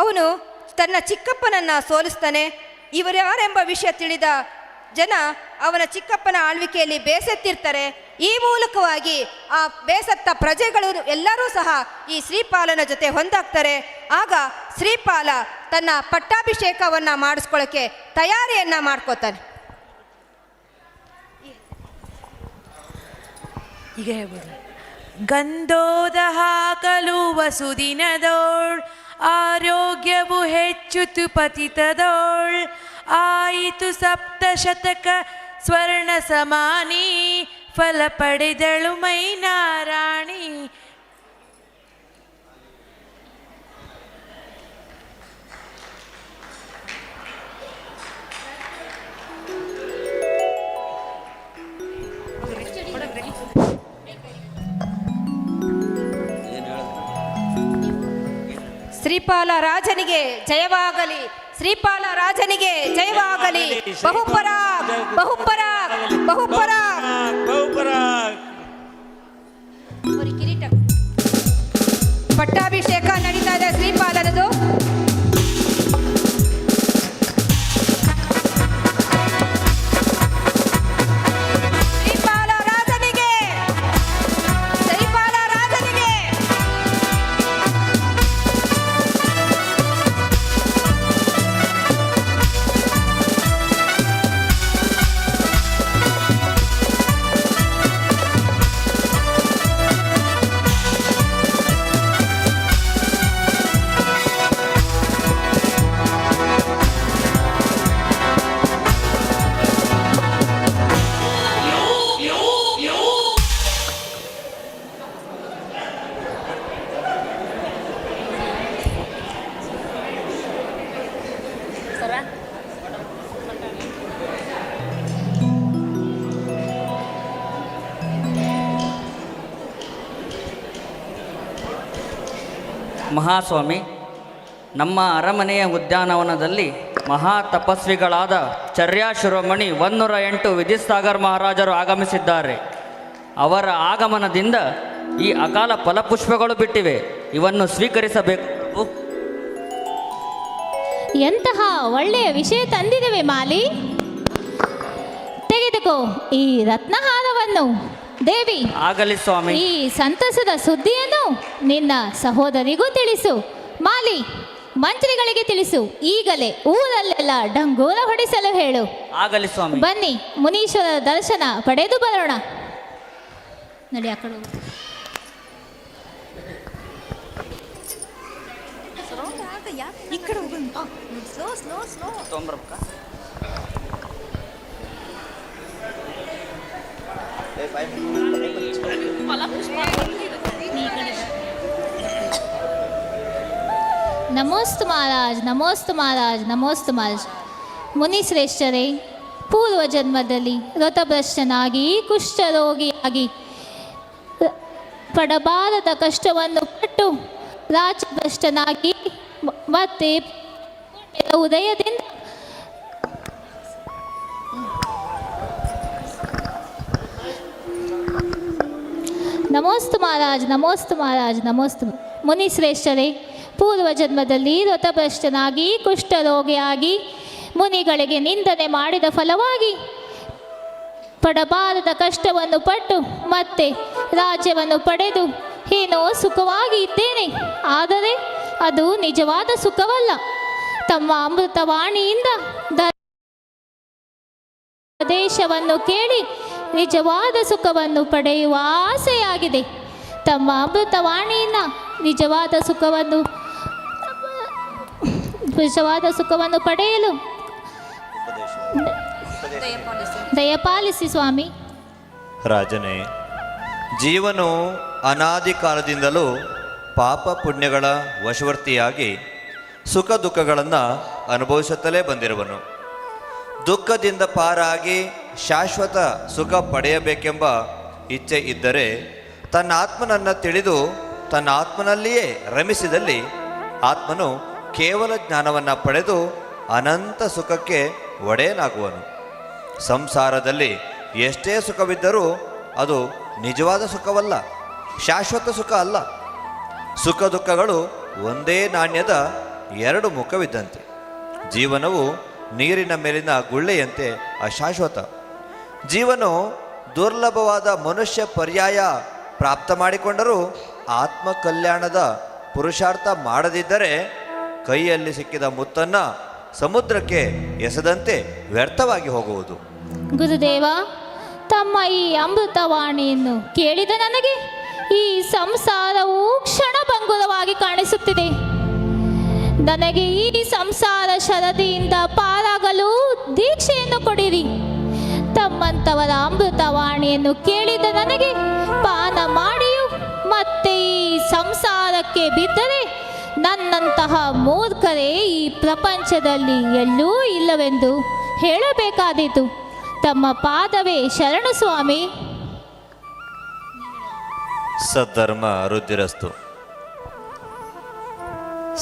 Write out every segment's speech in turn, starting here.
ಅವನು ತನ್ನ ಚಿಕ್ಕಪ್ಪನನ್ನು ಸೋಲಿಸ್ತಾನೆ. ಇವರ್ಯಾರೆಂಬ ವಿಷಯ ತಿಳಿದ ಜನ ಅವನ ಚಿಕ್ಕಪ್ಪನ ಆಳ್ವಿಕೆಯಲ್ಲಿ ಬೇಸತ್ತಿರ್ತಾರೆ. ಈ ಮೂಲಕವಾಗಿ ಆ ಬೇಸತ್ತ ಪ್ರಜೆಗಳು ಎಲ್ಲರೂ ಸಹ ಈ ಶ್ರೀಪಾಲನ ಜೊತೆ ಹೊಂದಾಗ್ತಾರೆ. ಆಗ ಶ್ರೀಪಾಲ ತನ್ನ ಪಟ್ಟಾಭಿಷೇಕವನ್ನು ಮಾಡಿಸ್ಕೊಳ್ಳೋಕ್ಕೆ ತಯಾರಿಯನ್ನು ಮಾಡ್ಕೋತಾನೆ. ಈಗ ಹೇಳ್ಬೋದು. ಗಂಧೋದ ಹಾಕಲು ವಸುದಿನದೋಳ್ ಆರೋಗ್ಯವು ಹೆಚ್ಚುತು ಪತಿತದೋಳ್ ಆಯಿತು ಸಪ್ತಶತಕ ಸ್ವರ್ಣ ಸಮಾನಿ ಫಲ ಪಡೆದಳು ಮೈನಾರಾಣಿ. ಶ್ರೀಪಾಲ ರಾಜನಿಗೆ ಜಯವಾಗಲಿ, ಶ್ರೀಪಾಲ ರಾಜನಿಗೆ ಜಯವಾಗಲಿ. ಬಹುಪರಾಗ್ ಬಹುಪರಾಗ್ ಬಹುಪರಾಗ್ ಬಹುಪರಾಗ್. ಕಿರೀಟ ಪಟ್ಟಾಭಿಷೇಕ ನಡೀತಾ ಇದೆ ಶ್ರೀಪಾಲನದು. ಮಹಾಸ್ವಾಮಿ, ನಮ್ಮ ಅರಮನೆಯ ಉದ್ಯಾನವನದಲ್ಲಿ ಮಹಾ ತಪಸ್ವಿಗಳಾದ ಚರ್ಯಾ ಶಿರೋಮಣಿ 108 ವಿದ್ಯುಸಾಗರ್ ಮಹಾರಾಜರು ಆಗಮಿಸಿದ್ದಾರೆ. ಅವರ ಆಗಮನದಿಂದ ಈ ಅಕಾಲ ಫಲಪುಷ್ಪಗಳು ಬಿಟ್ಟಿವೆ. ಇವನ್ನು ಸ್ವೀಕರಿಸಬೇಕು. ಎಂತಹ ಒಳ್ಳೆಯ ವಿಷಯ ತಂದಿದ್ದೇವೆ ಮಾಲಿ. ತೆಗೆದುಕೋ ಈ ರತ್ನಹಾರವನ್ನು. ದೇವಿ, ಆಗಲಿ ಸ್ವಾಮಿ. ಈ ಸಂತಸದ ಸುದ್ದಿಯನ್ನು ನಿನ್ನ ಸಹೋದರಿಗೂ ತಿಳಿಸು. ಮಾಲಿ, ಮಂತ್ರಿಗಳಿಗೆ ತಿಳಿಸು. ಈಗಲೇ ಊರಲ್ಲೆಲ್ಲ ಡಂಗೂರ ಹೊಡಿಸಲು ಹೇಳು. ಆಗಲಿ ಸ್ವಾಮಿ. ಬನ್ನಿ, ಮುನೀಶ್ವರ ದರ್ಶನ ಪಡೆದು ಬರೋಣ. ನಡಿ ಆ ಕಡೆ. ನಮೋಸ್ತು ಮಹಾರಾಜ್, ನಮೋಸ್ತು ಮಹಾರಾಜ್, ನಮೋಸ್ತು ಮಹಾರಾಜ್. ಮುನಿಶ್ರೇಷ್ಠರೇ, ಪೂರ್ವ ಜನ್ಮದಲ್ಲಿ ವ್ರತಭ್ರಷ್ಟನಾಗಿ ಕುಷ್ಠರೋಗಿಯಾಗಿ ಪಡಬಾರದ ಕಷ್ಟವನ್ನು ಪಟ್ಟು ರಾಜಭ್ರಷ್ಟನಾಗಿ ಮತ್ತೆ ಉದಯದಿಂದ ನಮೋಸ್ತು ಮಹಾರಾಜ್, ನಮೋಸ್ತು ಮಹಾರಾಜ್, ನಮೋಸ್ತು. ಮುನಿಶ್ರೇಷ್ಠರೇ, ಪೂರ್ವ ಜನ್ಮದಲ್ಲಿ ವ್ರತಭ್ರಷ್ಟನಾಗಿ ಕುಷ್ಠರೋಗಿಯಾಗಿ ಮುನಿಗಳಿಗೆ ನಿಂದನೆ ಮಾಡಿದ ಫಲವಾಗಿ ಪಡಬಾರದ ಕಷ್ಟವನ್ನು ಪಟ್ಟು ಮತ್ತೆ ರಾಜ್ಯವನ್ನು ಪಡೆದು ಏನೋ ಸುಖವಾಗಿ ಇದ್ದೇನೆ. ಆದರೆ ಅದು ನಿಜವಾದ ಸುಖವಲ್ಲ. ತಮ್ಮ ಅಮೃತವಾಣಿಯಿಂದ ದೇಶವನ್ನು ಕೇಳಿ ನಿಜವಾದ ಸುಖವನ್ನು ಪಡೆಯುವ ಆಸೆಯಾಗಿದೆ. ತಮ್ಮ ಅಮೃತವಾಣಿಯಿಂದ ನಿಜವಾದ ಸುಖವನ್ನು ಪಡೆಯಲು ದಯಪಾಲಿಸಿ ಸ್ವಾಮಿ. ರಾಜನೇ, ಜೀವನು ಅನಾದಿ ಕಾಲದಿಂದಲೂ ಪಾಪ ಪುಣ್ಯಗಳ ವಶವರ್ತಿಯಾಗಿ ಸುಖ ದುಃಖಗಳನ್ನು ಅನುಭವಿಸುತ್ತಲೇ ಬಂದಿರುವನು. ದುಃಖದಿಂದ ಪಾರಾಗಿ ಶಾಶ್ವತ ಸುಖ ಪಡೆಯಬೇಕೆಂಬ ಇಚ್ಛೆ ಇದ್ದರೆ ತನ್ನ ಆತ್ಮನನ್ನು ತಿಳಿದು ತನ್ನ ಆತ್ಮನಲ್ಲಿಯೇ ರಮಿಸಿದಲ್ಲಿ ಆತ್ಮನು ಕೇವಲ ಜ್ಞಾನವನ್ನು ಪಡೆದು ಅನಂತ ಸುಖಕ್ಕೆ ಒಡೆಯನಾಗುವನು. ಸಂಸಾರದಲ್ಲಿ ಎಷ್ಟೇ ಸುಖವಿದ್ದರೂ ಅದು ನಿಜವಾದ ಸುಖವಲ್ಲ, ಶಾಶ್ವತ ಸುಖ ಅಲ್ಲ. ಸುಖ ದುಃಖಗಳು ಒಂದೇ ನಾಣ್ಯದ ಎರಡು ಮುಖವಿದ್ದಂತೆ. ಜೀವನವು ನೀರಿನ ಮೇಲಿನ ಗುಳ್ಳೆಯಂತೆ ಅಶಾಶ್ವತ. ಜೀವನು ದುರ್ಲಭವಾದ ಮನುಷ್ಯ ಪರ್ಯಾಯ ಪ್ರಾಪ್ತ ಮಾಡಿಕೊಂಡರೂ ಆತ್ಮಕಲ್ಯಾಣದ ಪುರುಷಾರ್ಥ ಮಾಡದಿದ್ದರೆ ಕೈಯಲ್ಲಿ ಸಿಕ್ಕಿದ ಮುತ್ತನ್ನು ಸಮುದ್ರಕ್ಕೆ ಎಸೆದಂತೆ ವ್ಯರ್ಥವಾಗಿ ಹೋಗುವುದು. ಗುರುದೇವ, ತಮ್ಮ ಈ ಅಮೃತವಾಣಿಯನ್ನು ಕೇಳಿದ ನನಗೆ ಈ ಸಂಸಾರವು ಕ್ಷಣಭಂಗುರವಾಗಿ ಕಾಣಿಸುತ್ತಿದೆ. ನನಗೆ ಈ ಸಂಸಾರ ಶರದಿಯಿಂದ ಪಾರಾಗಲು ದೀಕ್ಷೆಯನ್ನು ಕೊಡಿರಿ. ತಮ್ಮಂಥವರ ಅಮೃತವಾಣಿಯನ್ನು ಕೇಳಿದ ನನಗೆ ಪಾನ ಮಾಡಿಯೂ ಮತ್ತೆ ಈ ಸಂಸಾರಕ್ಕೆ ಬಿದ್ದರೆ ನನ್ನಂತಹ ಮೂರ್ಖರೇ ಈ ಪ್ರಪಂಚದಲ್ಲಿ ಎಲ್ಲೂ ಇಲ್ಲವೆಂದು ಹೇಳಬೇಕಾದೀತು. ತಮ್ಮ ಪಾದವೇ ಶರಣು ಸ್ವಾಮಿ. ಸದ್ಧರ್ಮ ವೃದ್ಧಿರಸ್ತು.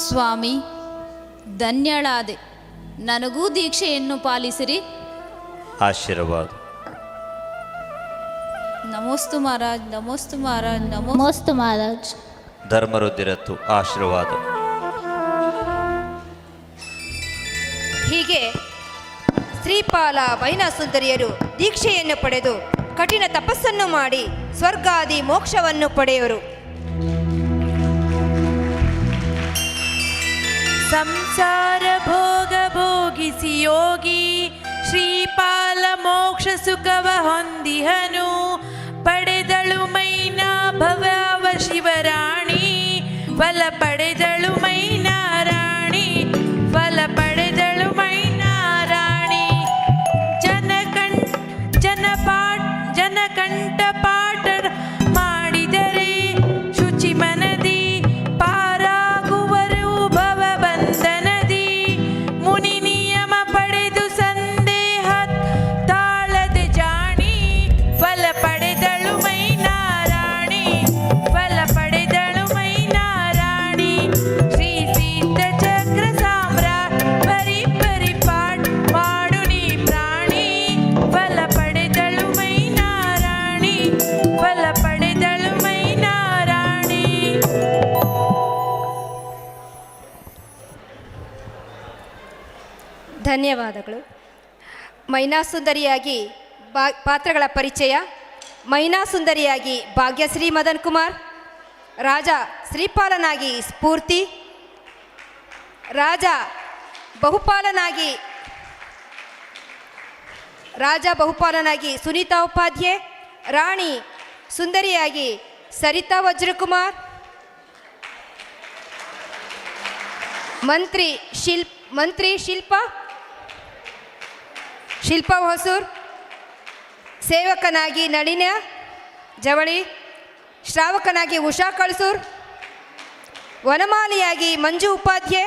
ಸ್ವಾಮಿ, ಧನ್ಯಳಾದೆ. ನನಗೂ ದೀಕ್ಷೆಯನ್ನು ಪಾಲಿಸಿರಿ. ಆಶೀರ್ವಾದ. ನಮೋಸ್ತು ಮಹಾರಾಜ್, ನಮೋಸ್ತು ಮಹಾರಾಜ್, ಮಸ್ತ್ ಮಹಾರಾಜ್. ಧರ್ಮ ವೃದ್ಧಿರತ್ತು. ಆಶೀರ್ವಾದ. ಹೀಗೆ ಶ್ರೀಪಾಲ ವೈನಸುಂದರಿಯರು ದೀಕ್ಷೆಯನ್ನು ಪಡೆದು ಕಠಿಣ ತಪಸ್ಸನ್ನು ಮಾಡಿ ಸ್ವರ್ಗಾದಿ ಮೋಕ್ಷವನ್ನು ಪಡೆಯುವರು. ಸಂಸಾರ ಭೋಗ ಭೋಗಿಸಿ ಯೋಗಿ ಶ್ರೀಪಾಲ ಮೋಕ್ಷ ಸುಖವ ಹೊಂದಿಹನು. ಪಡೆದಳು ಮೈನಾ ಭವ ಶಿವರಾಣಿ, ಫಲ ಪಡೆದಳು ಮೈನಾ ರಾಣಿ, ಫಲ ಪಡೆದಳು ಮೈನಾ ರಾಣಿ. ಜನಕಂಠ ಪಾಠ ಮಾಡಿದರೆ ಶುಚಿ ಮನದಿ ಪಾರಾಗುವರು ಭವ ಬಂಧನದಿ. ಮುನಿ ನಿಯಮ ಪಡೆದು ಸಂದೇಹ ತಾಳದೆ ಜಾಣಿ, ಫಲ ಪಡೆದಳು ಮೈನಾ ರಾಣಿ, ಫಲ ಪಡೆದಳು ಮೈನಾ ರಾಣಿ. ಶ್ರೀ ಸಿದ್ಧ ಚಕ್ರ ಸಾಮ್ರಾಟ್ ಪರಿ ಪರಿ ಪಾಠ ಮಾಡು ನೀ ಪ್ರಾಣಿ, ಫಲ ಪಡೆದಳು ಮೈನಾ ರಾಣಿ, ಫಲ ಪಡೆದಳು ಮೈನಾ ರಾಣಿ. ಧನ್ಯವಾದಗಳು. ಮೈನಾಸುಂದರಿಯಾಗಿ ಪಾತ್ರಗಳ ಪರಿಚಯ. ಮೈನಾಸುಂದರಿಯಾಗಿ ಭಾಗ್ಯಶ್ರೀ ಮದನ್ ಕುಮಾರ್, ರಾಜ ಶ್ರೀಪಾಲನಾಗಿ ಸ್ಫೂರ್ತಿ, ರಾಜ ಬಹುಪಾಲನಾಗಿ ಸುನೀತಾ ಉಪಾಧ್ಯಾಯ, ರಾಣಿ ಸುಂದರಿಯಾಗಿ ಸರಿತಾ ವಜ್ರಕುಮಾರ್, ಮಂತ್ರಿ ಶಿಲ್ಪಾ ಹೊಸೂರ್, ಸೇವಕನಾಗಿ ನಳಿನ ಜವಳಿ, ಶ್ರಾವಕನಾಗಿ ಉಷಾ ಕಳಸೂರ್, ವನಮಾಲಿಯಾಗಿ ಮಂಜು ಉಪಾಧ್ಯಾಯ,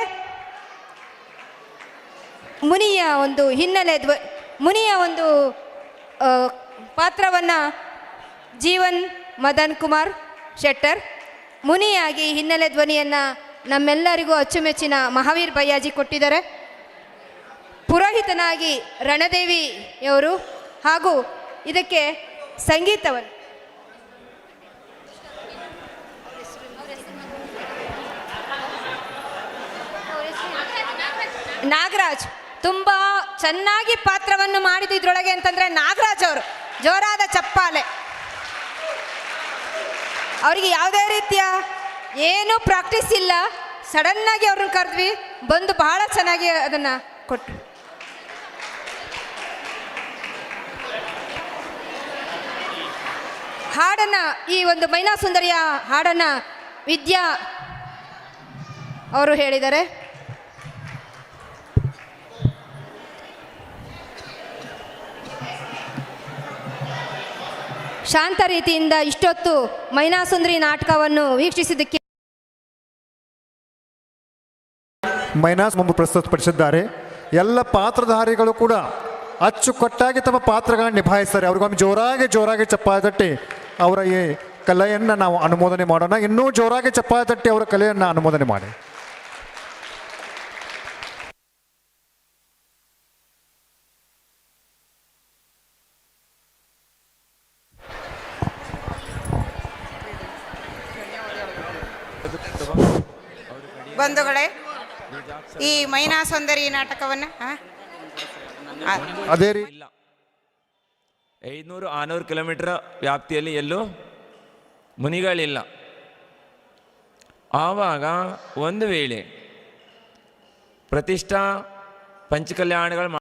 ಮುನಿಯ ಒಂದು ಪಾತ್ರವನ್ನು ಜೀವನ್ ಮದನ್ ಕುಮಾರ್ ಶೆಟ್ಟರ್, ಮುನಿಯಾಗಿ ಹಿನ್ನೆಲೆ ಧ್ವನಿಯನ್ನು ನಮ್ಮೆಲ್ಲರಿಗೂ ಅಚ್ಚುಮೆಚ್ಚಿನ ಮಹಾವೀರ್ ಬಯ್ಯಾಜಿ ಕೊಟ್ಟಿದ್ದಾರೆ. ಪುರೋಹಿತನಾಗಿ ರಣದೇವಿಯವರು ಹಾಗೂ ಇದಕ್ಕೆ ಸಂಗೀತವನ್ನು ನಾಗರಾಜ್ ತುಂಬ ಚೆನ್ನಾಗಿ ಪಾತ್ರವನ್ನು ಮಾಡಿದ್ದು ಇದ್ರೊಳಗೆ ಅಂತಂದರೆ ನಾಗರಾಜ್ ಅವರು. ಜೋರಾದ ಚಪ್ಪಾಲೆ. ಅವರಿಗೆ ಯಾವುದೇ ರೀತಿಯ ಏನೂ ಪ್ರಾಕ್ಟೀಸ್ ಇಲ್ಲ, ಸಡನ್ನಾಗಿ ಅವ್ರನ್ನ ಕರೆದ್ವಿ, ಬಂದು ಬಹಳ ಚೆನ್ನಾಗಿ ಅದನ್ನು ಕೊಟ್ಟರು. ಹಾಡನ್ನು, ಈ ಒಂದು ಮೈನಾಸುಂದರಿಯ ಹಾಡನ್ನು ವಿದ್ಯಾ ಅವರು ಹೇಳಿದ್ದಾರೆ. ಶಾಂತ ರೀತಿಯಿಂದ ಇಷ್ಟೊತ್ತು ಮೈನಾಸುಂದರಿ ನಾಟಕವನ್ನು ವೀಕ್ಷಿಸಿದ್ದಕ್ಕೆ ಮೈನಾಸ್ ಮುಂಬು ಪ್ರಸ್ತುತಪಡಿಸಿದ್ದಾರೆ. ಎಲ್ಲ ಪಾತ್ರಧಾರಿಗಳು ಕೂಡ ಅಚ್ಚುಕಟ್ಟಾಗಿ ತಮ್ಮ ಪಾತ್ರಗಳನ್ನು ನಿಭಾಯಿಸ್ತಾರೆ. ಅವ್ರಿಗೊಮ್ಮೆ ಜೋರಾಗಿ ಚಪ್ಪಾಳೆ ತಟ್ಟಿ ಅವರ ಈ ಕಲೆಯನ್ನು ನಾವು ಅನುಮೋದನೆ ಮಾಡೋಣ. ಇನ್ನೂ ಜೋರಾಗಿ ಚಪ್ಪಾಳೆ ತಟ್ಟಿ ಅವರ ಕಲೆಯನ್ನು ಅನುಮೋದನೆ ಮಾಡಿ. ಬಂಧುಗಳೇ, ಈ ಮೈನಾಸುಂದರಿ ನಾಟಕವನ್ನು ಅದೇ ರೀತಿ ಇಲ್ಲ 500-600 ಕಿಲೋಮೀಟರ್ ವ್ಯಾಪ್ತಿಯಲ್ಲಿ ಎಲ್ಲೂ ಮುನಿಗಳಿಲ್ಲ. ಆವಾಗ ಒಂದು ವೇಳೆ ಪ್ರತಿಷ್ಠಾ ಪಂಚಕಲ್ಯಾಣಗಳು